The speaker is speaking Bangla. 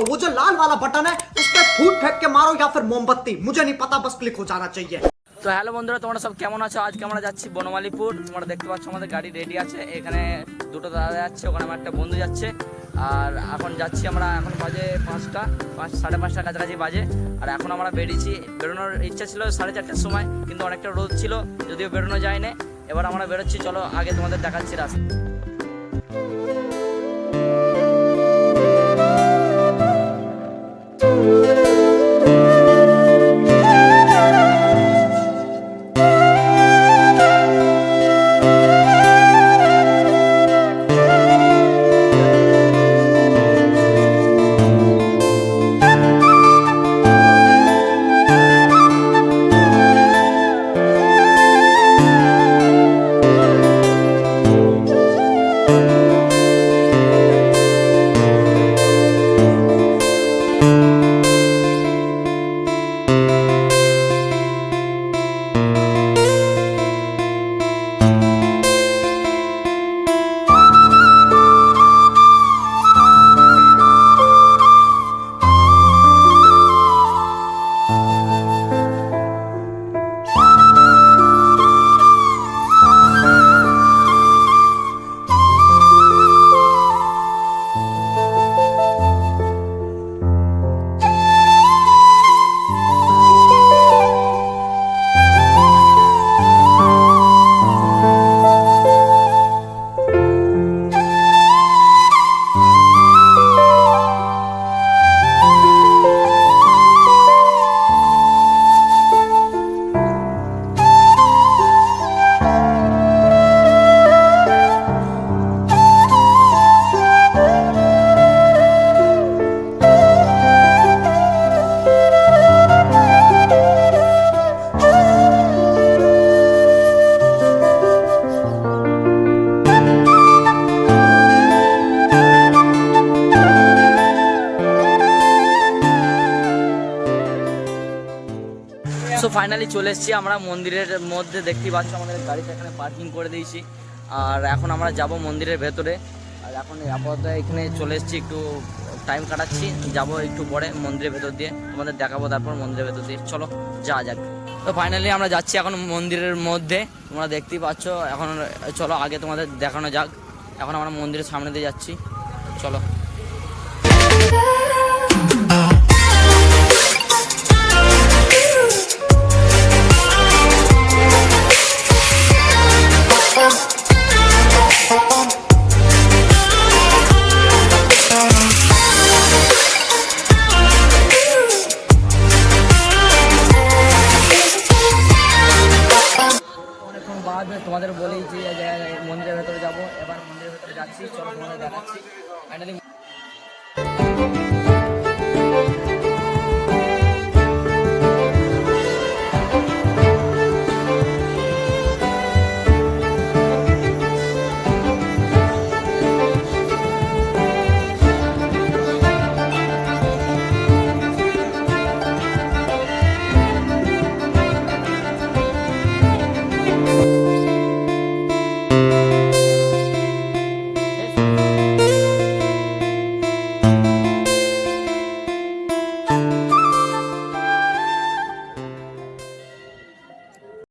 करो, वो जो लाल वाला बटन है उस पर फूट फेंक के मारो या फिर मोमबत्ती, मुझे नहीं पता, बस क्लिक हो जाना चाहिए। তো হ্যালো বন্ধুরা, তোমরা সব কেমন আছো? আজকে আমরা যাচ্ছি বনমালীপুর। তোমরা দেখতে পাচ্ছ আমাদের গাড়ি রেডি আছে, এখানে দুটো দাদা যাচ্ছে, ওখানে আমার একটা বন্ধু যাচ্ছে। আর এখন যাচ্ছি আমরা, এখন বাজে 5টা, 5:30টার কাছাকাছি বাজে। আর এখন আমরা বেরিয়েছি, বেরোনোর ইচ্ছা ছিল 4:30টার সময়, কিন্তু অনেকটা রোদ ছিল, যদিও বেরোনো যায় না। এবার আমরা বেরোচ্ছি, চলো আগে তোমাদের দেখাচ্ছি রাস্তা। সো ফাইনালি চলে এসেছি আমরা মন্দিরের মধ্যে। দেখতেই পাচ্ছ আমাদের গাড়িটা এখানে পার্কিং করে দিয়েছি। আর এখন আমরা যাব মন্দিরের ভেতরে। আর এখন আপাতত এখানে চলে এসেছি, একটু টাইম কাটাচ্ছি, যাব একটু পরে মন্দিরের ভেতর দিয়ে, তোমাদের দেখাবো তারপর মন্দিরের ভেতর দিয়ে। চলো যাওয়া যাক। তো ফাইনালি আমরা যাচ্ছি এখন মন্দিরের মধ্যে, তোমরা দেখতেই পাচ্ছ। এখন চলো আগে তোমাদের দেখানো যাক। এখন আমরা মন্দিরের সামনে দিয়ে যাচ্ছি, চলো। তোমাদের বলেই যে মন্দিরের ভেতরে যাবো, এবার মন্দিরের ভেতরে যাচ্ছি, চলো তোমাদের দেখাচ্ছি। ফাইনালি